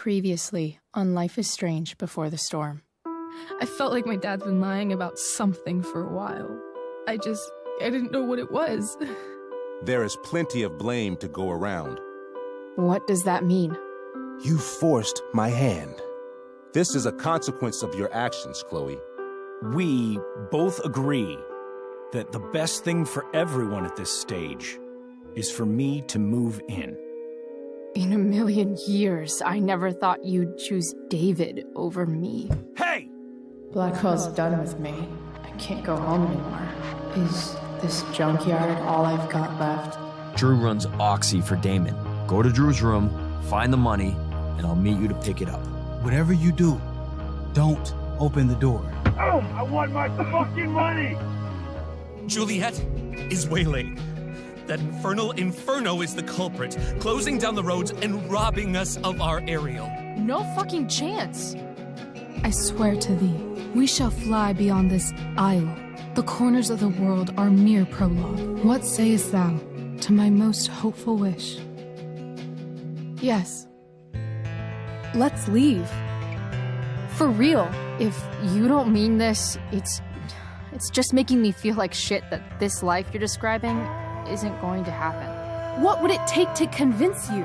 Previously on Life is Strange Before the Storm. I felt like my dad's been lying about something for a while. I didn't know what it was. There is plenty of blame to go around. What does that mean? You forced my hand. This is a consequence of your actions, Chloe. We both agree that the best thing for everyone at this stage is for me to move in. In a million years, I never thought you'd choose David over me. Hey! Blackwell's done with me. I can't go home anymore. Is this junkyard all I've got left? Drew runs Oxy for Damon. Go to Drew's room, find the money, and I'll meet you to pick it up. Whatever you do, don't open the door. Oh, I want my fucking money! Juliet is waylaid. That infernal Inferno is the culprit, closing down the roads and robbing us of our Ariel. No fucking chance. I swear to thee, we shall fly beyond this isle. The corners of the world are mere prologue. What sayest thou to my most hopeful wish? Yes. Let's leave. For real. If you don't mean this, it's just making me feel like shit that this life you're describing isn't going to happen. What would it take to convince you?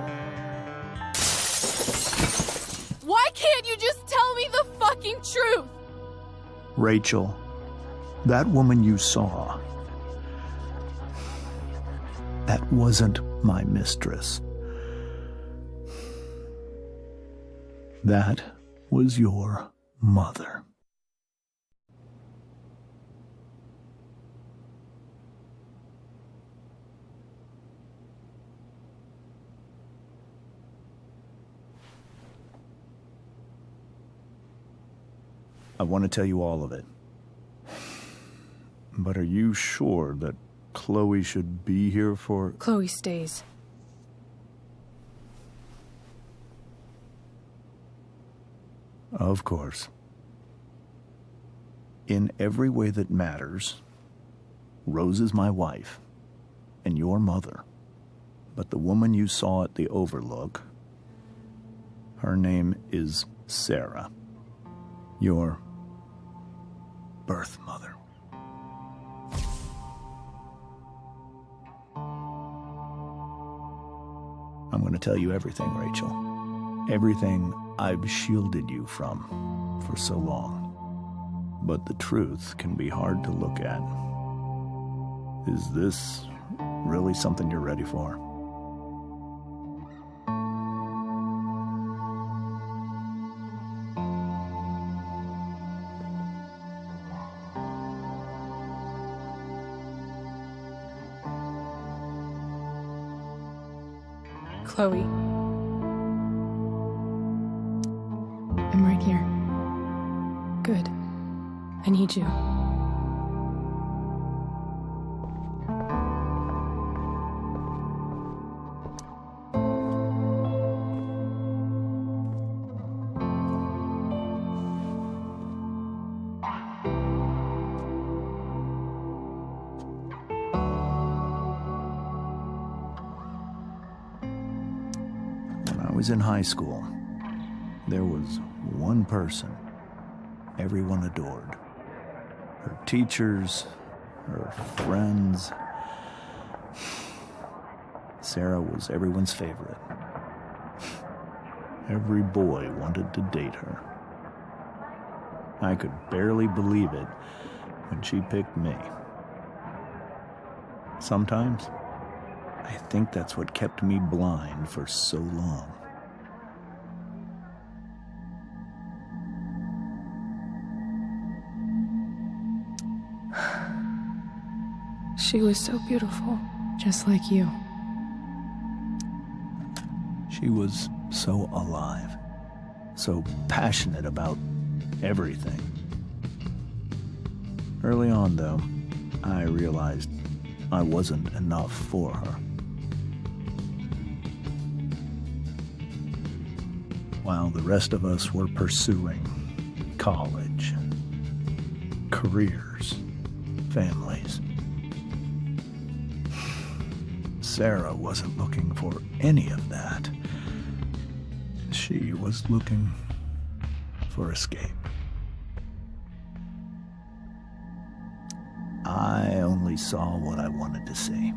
Why can't you just tell me the fucking truth? Rachel, that woman you saw, that wasn't my mistress. That was your mother. I want to tell you all of it. But are you sure that Chloe should be here for... Chloe stays. Of course. In every way that matters, Rose is my wife and your mother. But the woman you saw at the Overlook, her name is Sarah. Your birth mother. I'm going to tell you everything, Rachel. Everything I've shielded you from for so long. But the truth can be hard to look at. Is this really something you're ready for? Chloe. I'm right here. Good. I need you. When I was in high school, there was one person everyone adored. Her teachers, her friends. Sarah was everyone's favorite. Every boy wanted to date her. I could barely believe it when she picked me. Sometimes, I think that's what kept me blind for so long. She was so beautiful, just like you. She was so alive, so passionate about everything. Early on, though, I realized I wasn't enough for her. While the rest of us were pursuing college, careers, families, Sarah wasn't looking for any of that. She was looking for escape. I only saw what I wanted to see,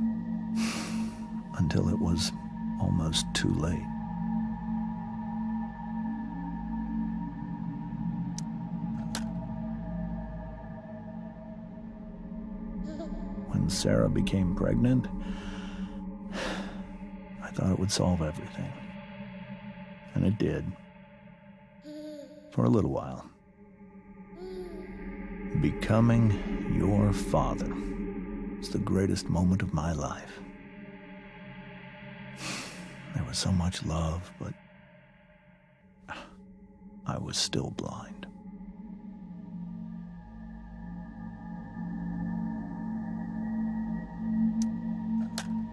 until it was almost too late. When Sarah became pregnant, I thought it would solve everything. And it did. For a little while. Becoming your father was the greatest moment of my life. There was so much love, but I was still blind.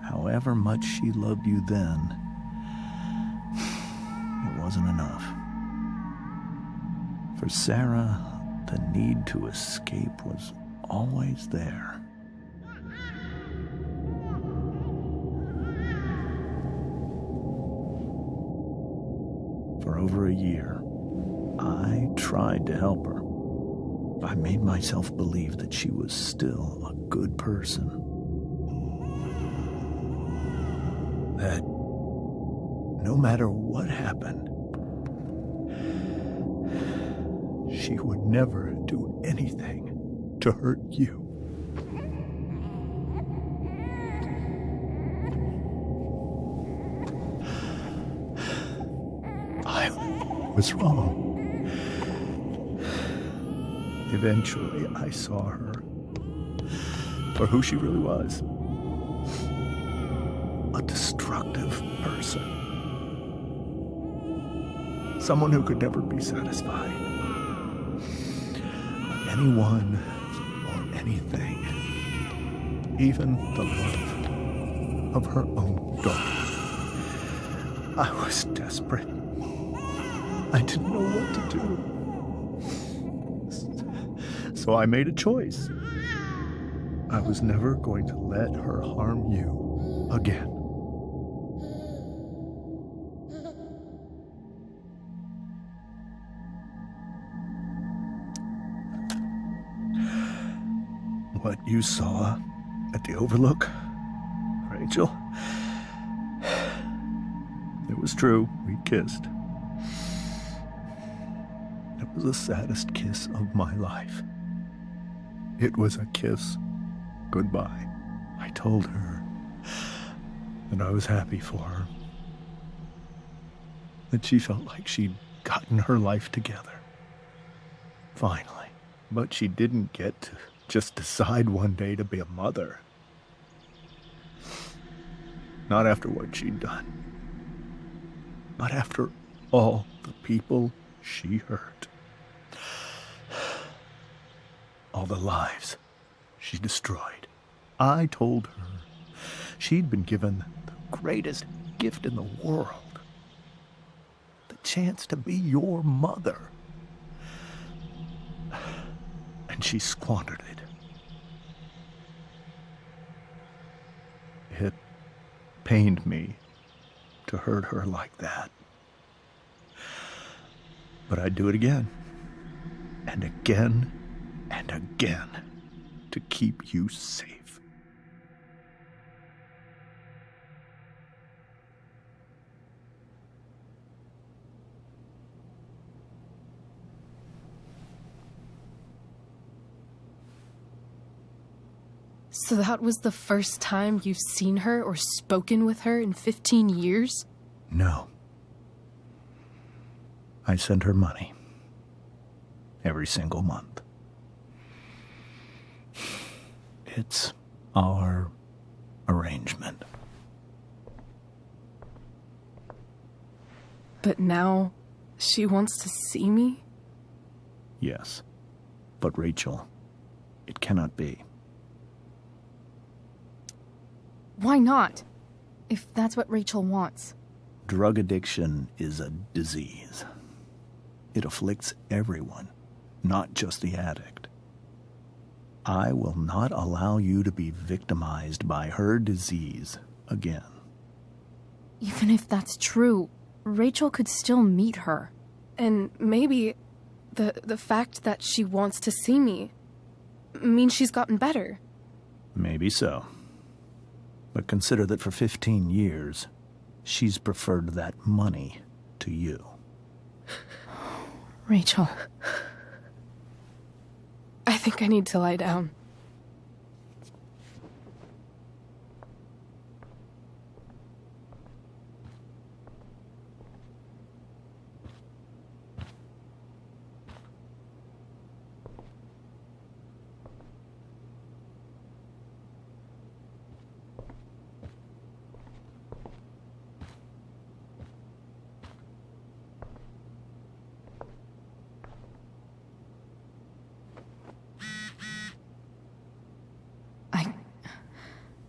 However much she loved you then, it wasn't enough. For Sarah, the need to escape was always there. For over a year, I tried to help her. I made myself believe that she was still a good person. That no matter what happened, she would never do anything to hurt you. I was wrong. Eventually, I saw her for who she really was. A destructive person. Someone who could never be satisfied by anyone or anything. Even the love of her own daughter. I was desperate. I didn't know what to do. So I made a choice. I was never going to let her harm you again. What you saw at the Overlook, Rachel, it was true. We kissed. It was the saddest kiss of my life. It was a kiss goodbye. I told her that I was happy for her, that she felt like she'd gotten her life together. Finally. But she didn't get to just decide one day to be a mother. Not after what she'd done. Not after all the people she hurt. All the lives she destroyed. I told her she'd been given the greatest gift in the world. The chance to be your mother. And she squandered it. It pained me to hurt her like that. But I'd do it again. And again. And again. To keep you safe. So that was the first time you've seen her or spoken with her in 15 years? No. I sent her money. Every single month. It's our arrangement. But now, she wants to see me? Yes. But Rachel, it cannot be. Why not? If that's what Rachel wants. Drug addiction is a disease. It afflicts everyone, not just the addict. I will not allow you to be victimized by her disease again. Even if that's true, Rachel could still meet her. And maybe the fact that she wants to see me means she's gotten better. Maybe so. But consider that for 15 years, she's preferred that money to you. Rachel. I think I need to lie down.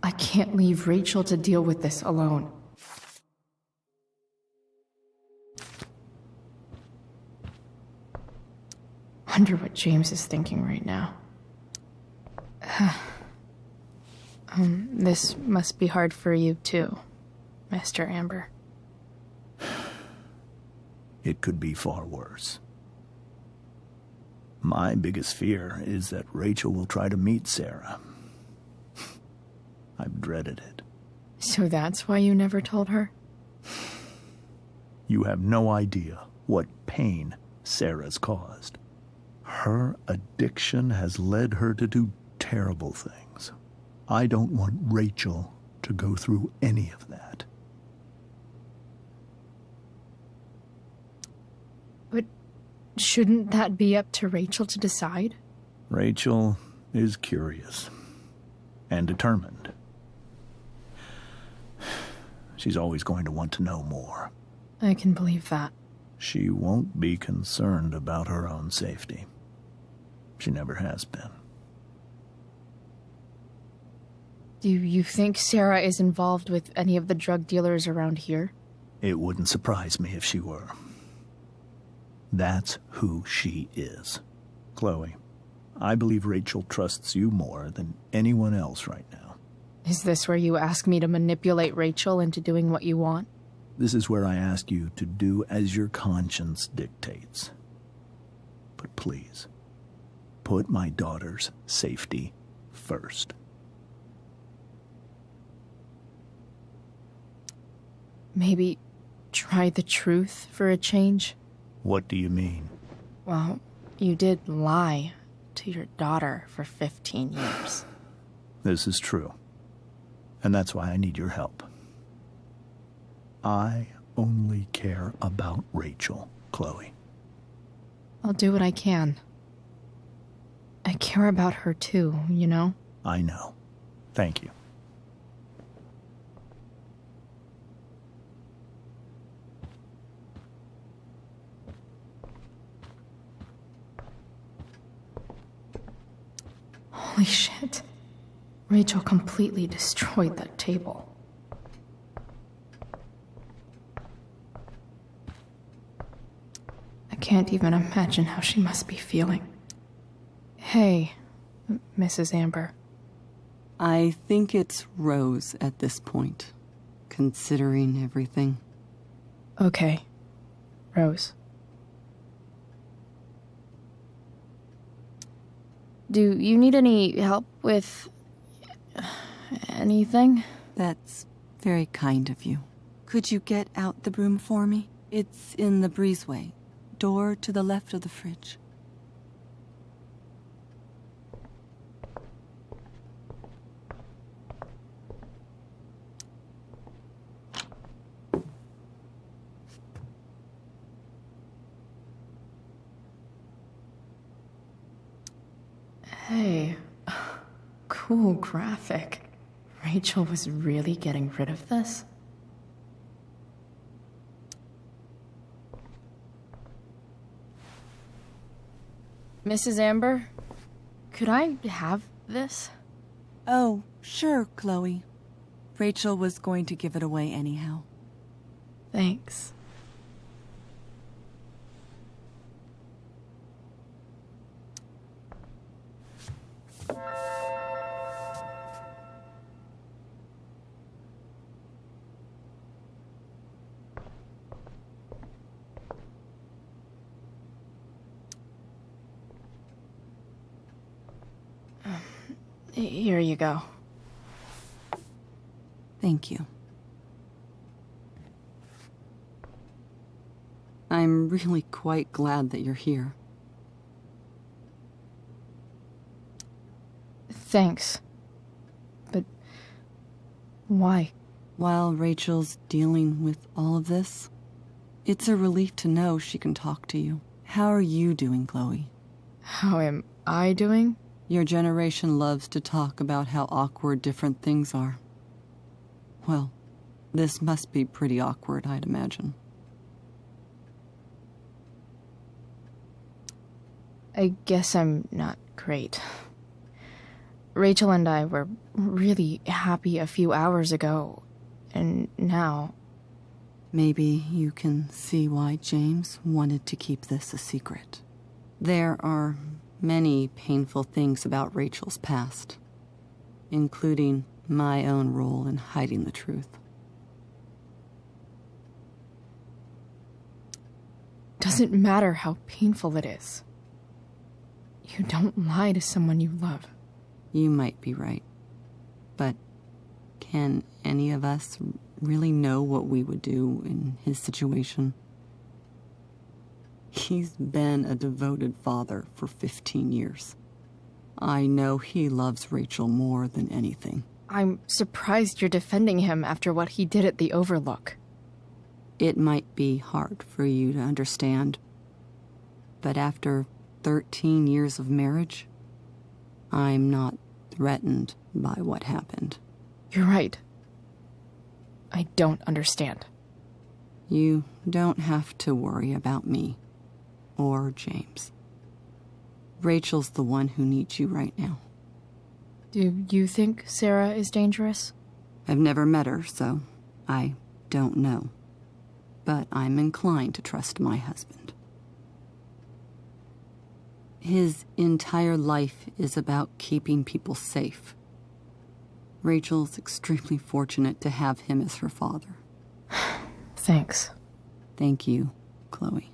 I can't leave Rachel to deal with this alone. Wonder what James is thinking right now. This must be hard for you too, Mr. Amber. It could be far worse. My biggest fear is that Rachel will try to meet Sarah. I've dreaded it. So that's why you never told her? You have no idea what pain Sarah's caused. Her addiction has led her to do terrible things. I don't want Rachel to go through any of that. But shouldn't that be up to Rachel to decide? Rachel is curious and determined. She's always going to want to know more. I can believe that. She won't be concerned about her own safety. She never has been. Do you think Sarah is involved with any of the drug dealers around here? It wouldn't surprise me if she were. That's who she is. Chloe, I believe Rachel trusts you more than anyone else right now. Is this where you ask me to manipulate Rachel into doing what you want? This is where I ask you to do as your conscience dictates. But please, put my daughter's safety first. Maybe try the truth for a change? What do you mean? Well, you did lie to your daughter for 15 years. This is true. And that's why I need your help. I only care about Rachel, Chloe. I'll do what I can. I care about her too, you know? I know. Thank you. Holy shit. Rachel completely destroyed that table. I can't even imagine how she must be feeling. Hey, Mrs. Amber. I think it's Rose at this point, considering everything. Okay, Rose. Do you need any help with anything? That's very kind of you. Could you get out the broom for me? It's in the breezeway, door to the left of the fridge. Hey, cool graphic. Rachel was really getting rid of this? Mrs. Amber, could I have this? Oh, sure, Chloe. Rachel was going to give it away anyhow. Thanks. Here you go. Thank you. I'm really quite glad that you're here. Thanks. But why? While Rachel's dealing with all of this, it's a relief to know she can talk to you. How are you doing, Chloe? How am I doing? Your generation loves to talk about how awkward different things are. Well, this must be pretty awkward, I'd imagine. I guess I'm not great. Rachel and I were really happy a few hours ago, and now... Maybe you can see why James wanted to keep this a secret. There are many painful things about Rachel's past, including my own role in hiding the truth. Doesn't matter how painful it is. You don't lie to someone you love. You might be right. But can any of us really know what we would do in his situation? He's been a devoted father for 15 years. I know he loves Rachel more than anything. I'm surprised you're defending him after what he did at the Overlook. It might be hard for you to understand, but after 13 years of marriage, I'm not threatened by what happened. You're right. I don't understand. You don't have to worry about me or James. Rachel's the one who needs you right now. Do you think Sarah is dangerous? I've never met her, so I don't know. But I'm inclined to trust my husband. His entire life is about keeping people safe. Rachel's extremely fortunate to have him as her father. Thanks. Thank you, Chloe.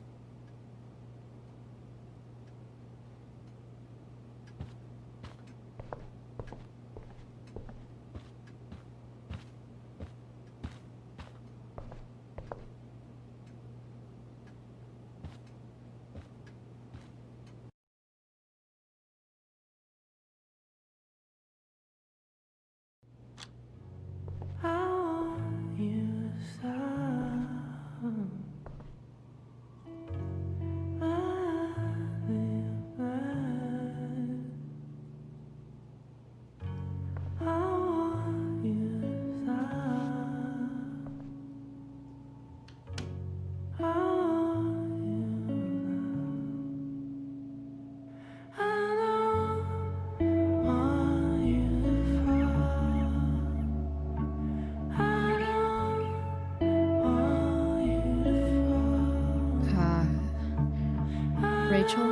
Rachel?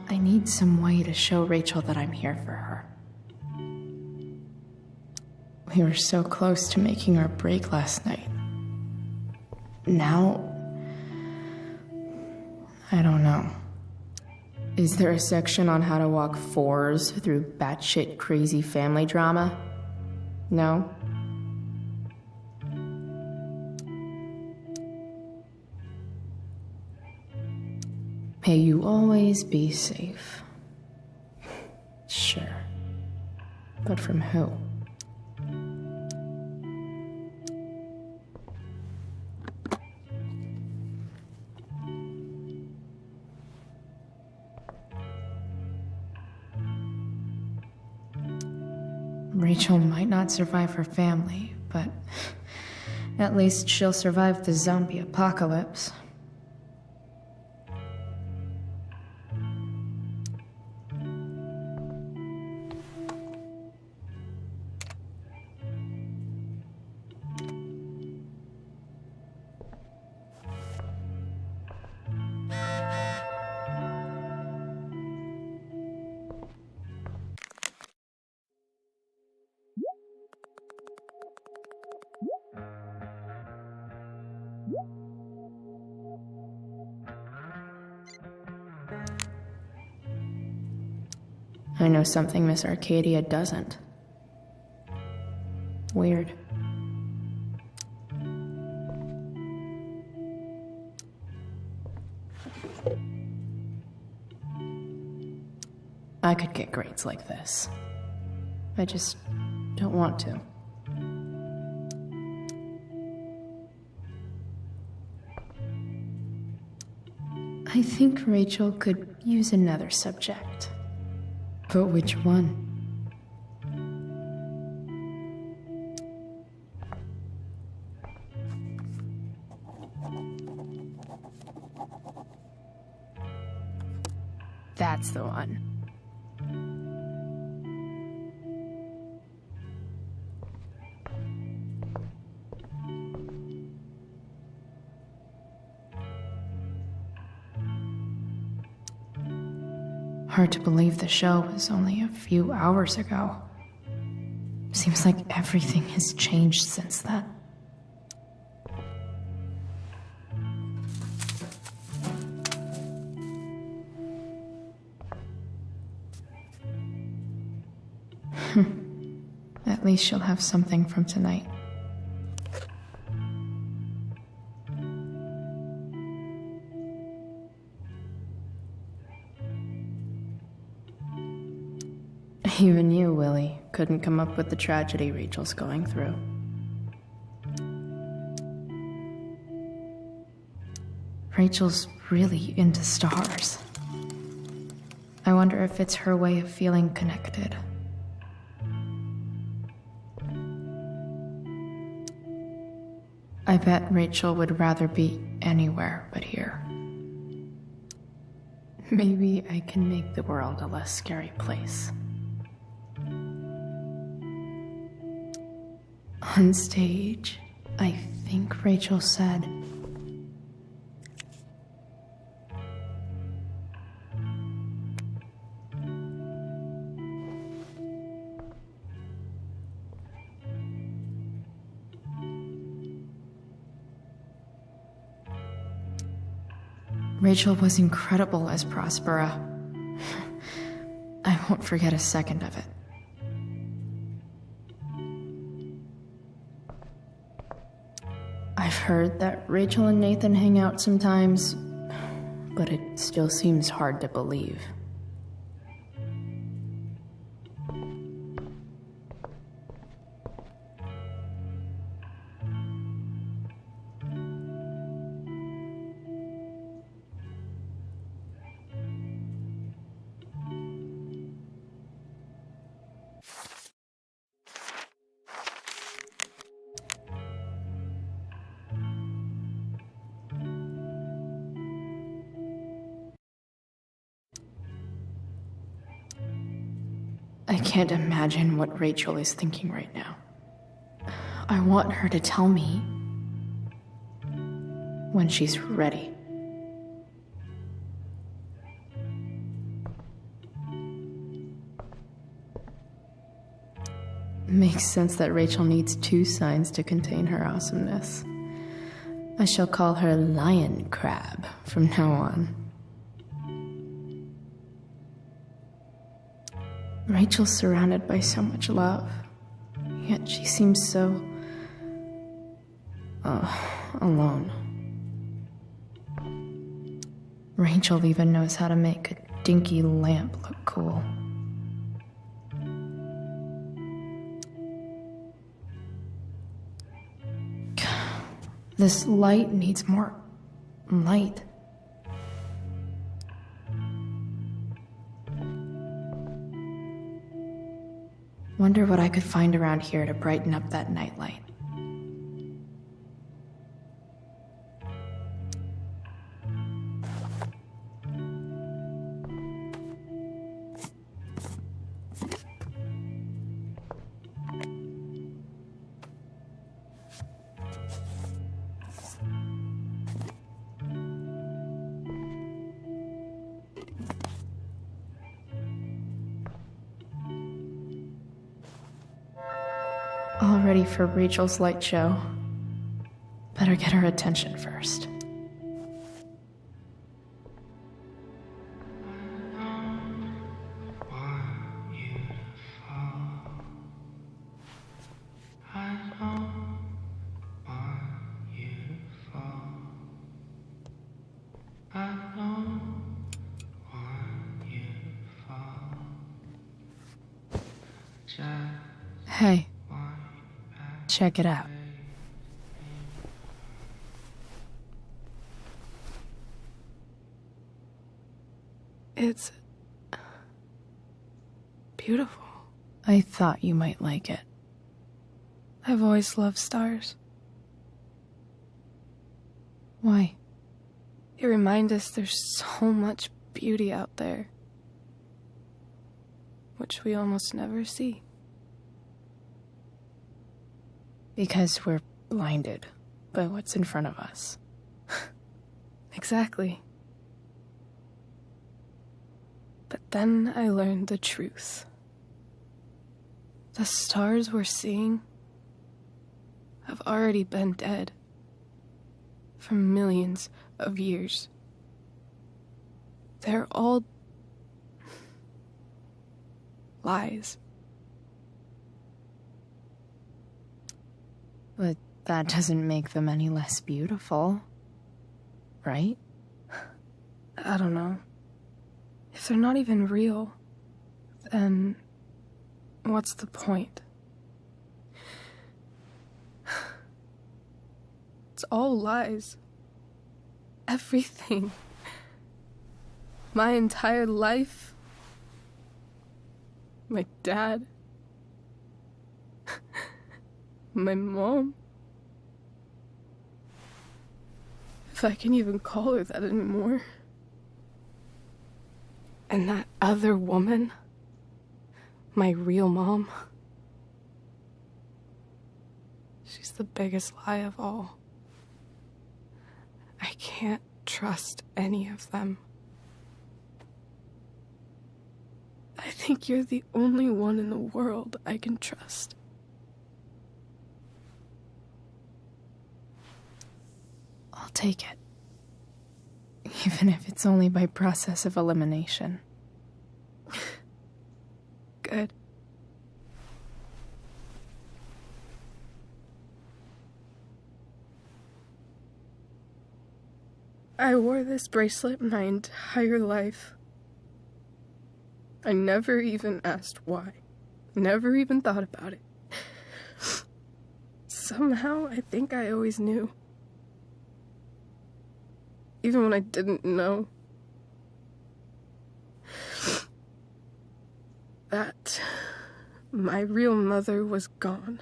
I need some way to show Rachel that I'm here for her. We were so close to making our break last night. Now, I don't know. Is there a section on how to walk fours through batshit crazy family drama? No? May you always be safe. Sure. But from who? Rachel might not survive her family, but at least she'll survive the zombie apocalypse. I know something Miss Arcadia doesn't. Weird. I could get grades like this. I just don't want to. I think Rachel could use another subject. But which one? That's the one. Hard to believe the show was only a few hours ago. Seems like everything has changed since then. At least she'll have something from tonight. Even you, Willie, couldn't come up with the tragedy Rachel's going through. Rachel's really into stars. I wonder if it's her way of feeling connected. I bet Rachel would rather be anywhere but here. Maybe I can make the world a less scary place. On stage, I think Rachel said, Rachel was incredible as Prospera. I won't forget a second of it. I've heard that Rachel and Nathan hang out sometimes, but it still seems hard to believe. I can't imagine what Rachel is thinking right now. I want her to tell me when she's ready. Makes sense that Rachel needs 2 signs to contain her awesomeness. I shall call her Lion Crab from now on. Rachel's surrounded by so much love, yet she seems so... alone. Rachel even knows how to make a dinky lamp look cool. This light needs more light. Wonder what I could find around here to brighten up that nightlight. All ready for Rachel's light show. But Better get her attention first. Hey, check it out. It's beautiful. I thought you might like it. I've always loved stars. Why? They remind us there's so much beauty out there, which we almost never see. Because we're blinded by what's in front of us. Exactly. But then I learned the truth. The stars we're seeing have already been dead for millions of years. They're all lies. But that doesn't make them any less beautiful, right? I don't know. If they're not even real, then what's the point? It's all lies. Everything. My entire life. My dad. My mom. If I can even call her that anymore. And that other woman. My real mom. She's the biggest lie of all. I can't trust any of them. I think you're the only one in the world I can trust. I'll take it. Even if it's only by process of elimination. Good. I wore this bracelet my entire life. I never even asked why. Never even thought about it. Somehow, I think I always knew. Even when I didn't know. That my real mother was gone.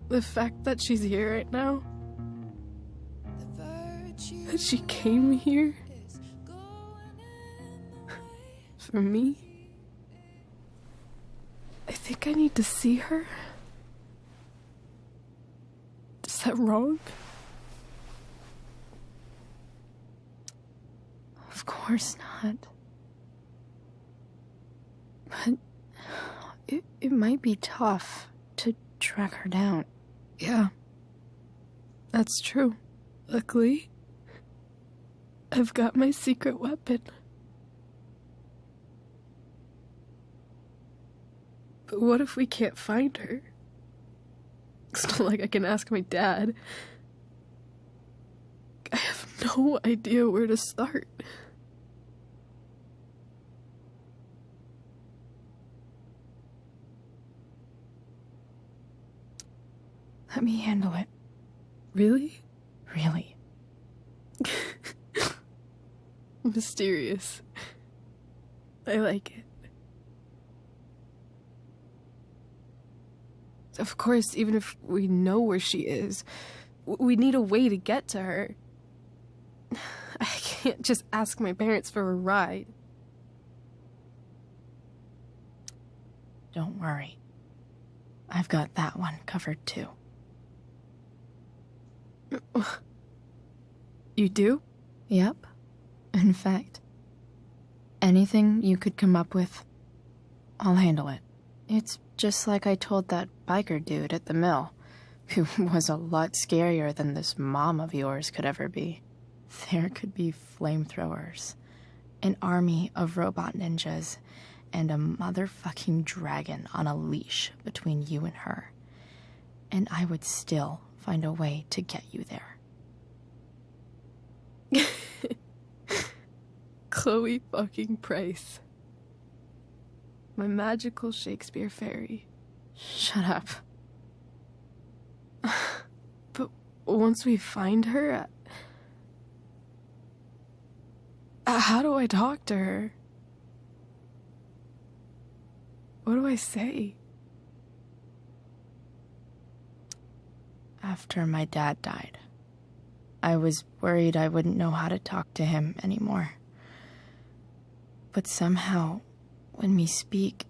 The fact that she's here right now, that she came here for me, I think I need to see her. Is that wrong? Of course not. But it might be tough to track her down. Yeah, that's true. Luckily, I've got my secret weapon. But what if we can't find her? It's not like I can ask my dad. I have no idea where to start. Let me handle it. Really? Really. Mysterious. I like it. Of course, even if we know where she is, we need a way to get to her. I can't just ask my parents for a ride. don't worry. I've got that one covered too. You do? Yep. In fact, anything you could come up with, I'll handle it. It's just like I told that biker dude at the mill, who was a lot scarier than this mom of yours could ever be. There could be flamethrowers, an army of robot ninjas, and a motherfucking dragon on a leash between you and her. And I would still find a way to get you there. Chloe fucking Price. My magical Shakespeare fairy. Shut up. But once we find her, how do I talk to her? What do I say? After my dad died, I was worried I wouldn't know how to talk to him anymore. But somehow, when we speak,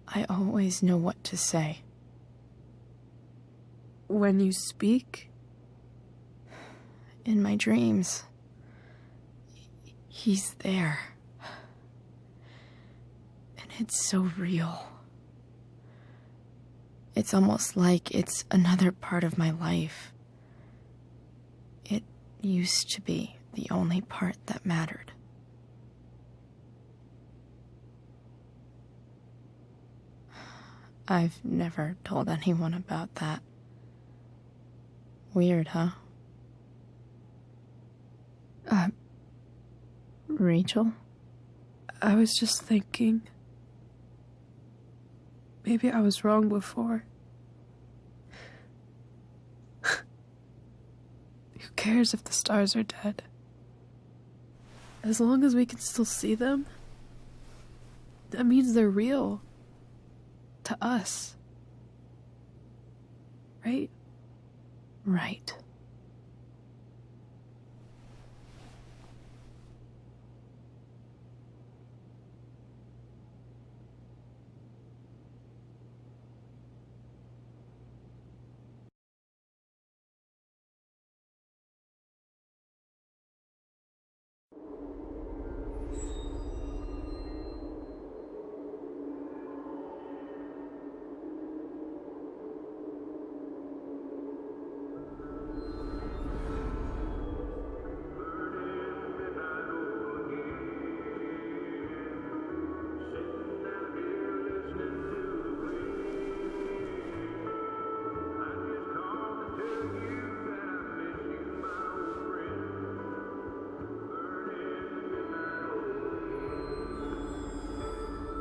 I always know what to say. When you speak? In my dreams. He's there. And it's so real. It's almost like it's another part of my life. It used to be the only part that mattered. I've never told anyone about that. Weird, huh? Rachel? I was just thinking. Maybe I was wrong before. Who cares if the stars are dead? As long as we can still see them, that means they're real. To us. Right? Right.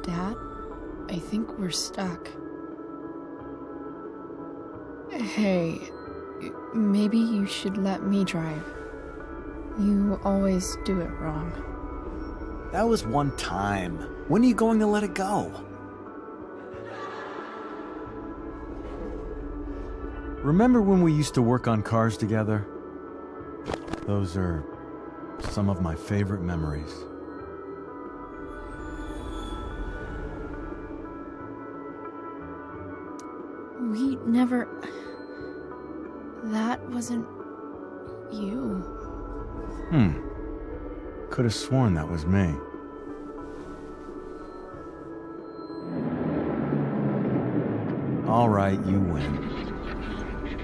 Dad, I think we're stuck. Hey, maybe you should let me drive. You always do it wrong. That was one time. When are you going to let it go? Remember when we used to work on cars together? Those are some of my favorite memories. We never... That wasn't... you. Could have sworn that was me. All right, you win.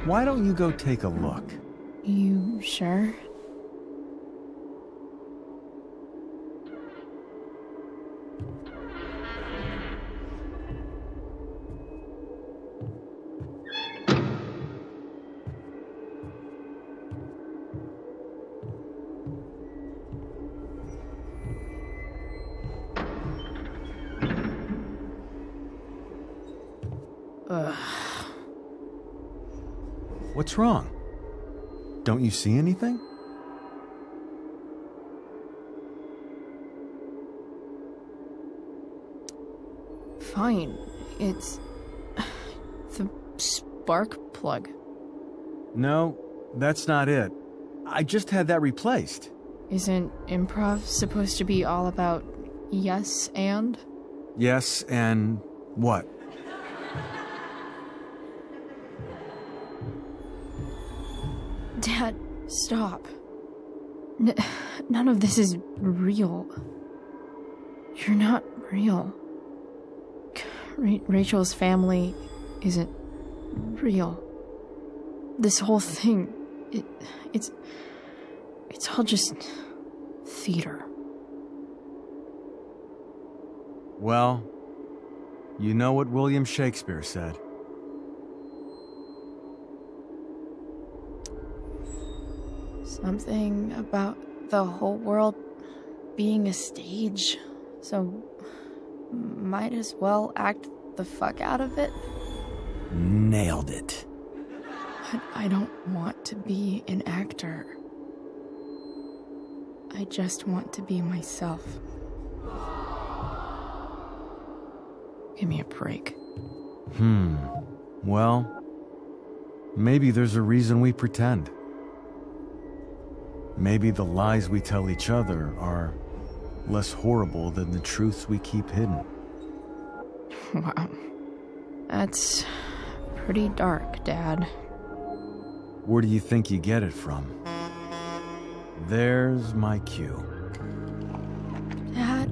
Why don't you go take a look? You sure? What's wrong? Don't you see anything? Fine. It's... the spark plug. No, that's not it. I just had that replaced. Isn't improv supposed to be all about yes and? Yes, and what? Dad, stop. None of this is real. You're not real. Rachel's family isn't real. This whole thing, it's all just theater. Well, you know what William Shakespeare said. Something about the whole world being a stage, so might as well act the fuck out of it. Nailed it. But I don't want to be an actor. I just want to be myself. Give me a break. Well, maybe there's a reason we pretend. Maybe the lies we tell each other are less horrible than the truths we keep hidden. Wow. That's pretty dark, Dad. Where do you think you get it from? There's my cue. Dad?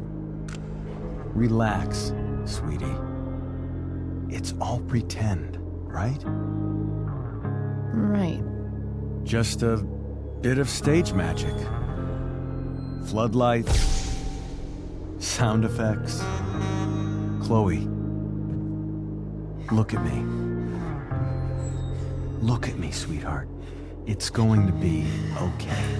Relax, sweetie. It's all pretend, right? Right. Just a bit of stage magic. Floodlights, sound effects. Chloe, look at me. Look at me, sweetheart. It's going to be okay.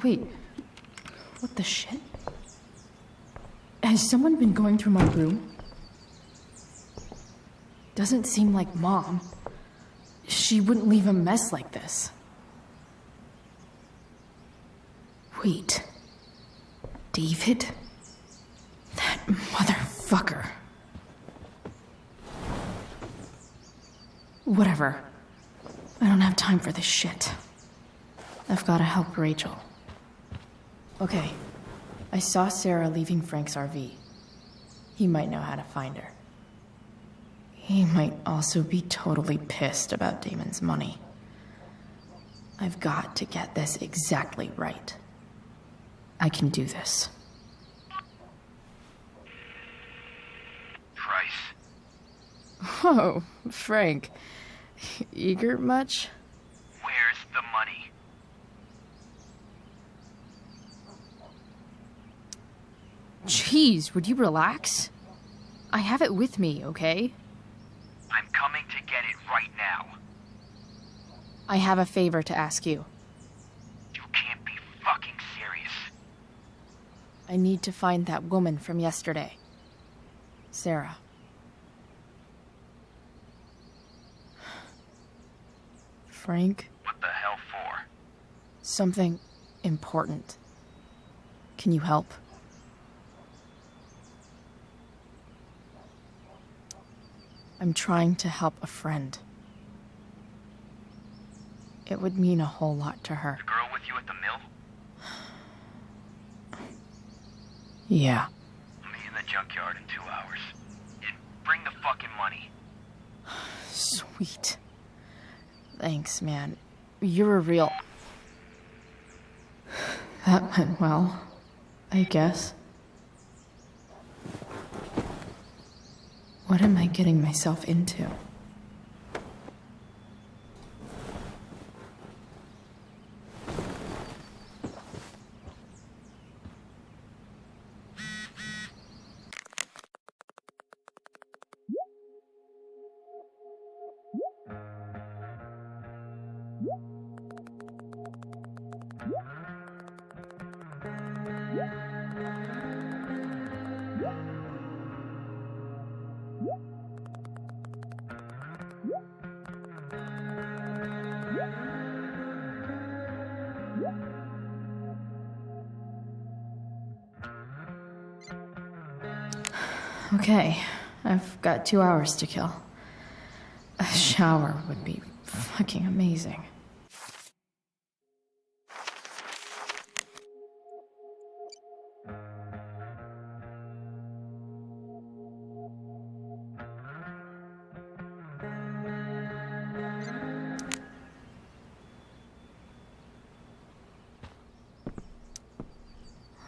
Wait, what the shit? Has someone been going through my room? Doesn't seem like Mom. She wouldn't leave a mess like this. Wait. David? That motherfucker. Whatever. I don't have time for this shit. I've gotta help Rachel. Okay, I saw Sarah leaving Frank's RV. He might know how to find her. He might also be totally pissed about Damon's money. I've got to get this exactly right. I can do this. Price. Oh, Frank. Eager much? Where's the money? Jeez, would you relax? I have it with me, okay? I'm coming to get it right now. I have a favor to ask you. You can't be fucking serious. I need to find that woman from yesterday. Sarah. Frank? What the hell for? Something important. Can you help? I'm trying to help a friend. It would mean a whole lot to her. The girl with you at the mill? Yeah. I'll meet in the junkyard in 2 hours. And bring the fucking money. Sweet. Thanks, man. You're a real... That went well, I guess. What am I getting myself into? Okay, I've got 2 hours to kill. A shower would be fucking amazing.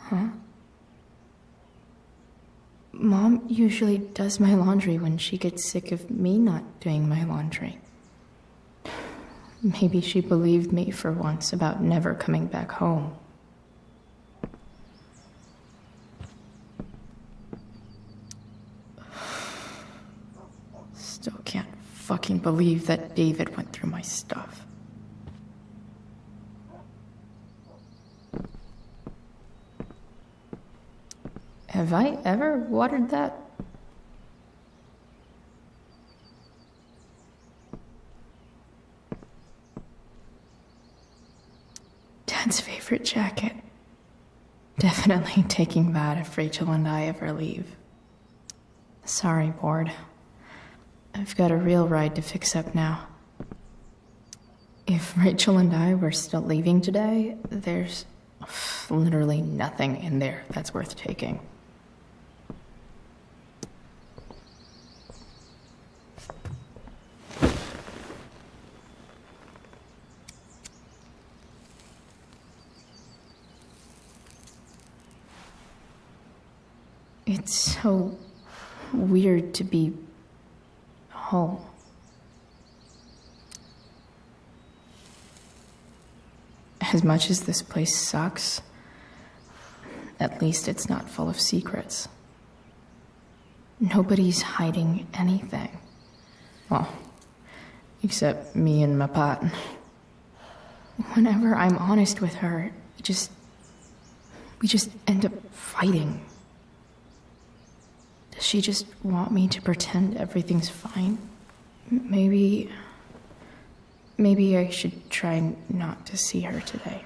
Huh? Mom usually does my laundry when she gets sick of me not doing my laundry. Maybe she believed me for once about never coming back home. Still can't fucking believe that David went through my stuff. Have I ever watered that? Dad's favorite jacket. Definitely taking that if Rachel and I ever leave. Sorry, Ward. I've got a real ride to fix up now. If Rachel and I were still leaving today, there's literally nothing in there that's worth taking. It's so weird to be home. As much as this place sucks, at least it's not full of secrets. Nobody's hiding anything. Well, except me and my pot. Whenever I'm honest with her, we just end up fighting. Does she just want me to pretend everything's fine? Maybe I should try not to see her today.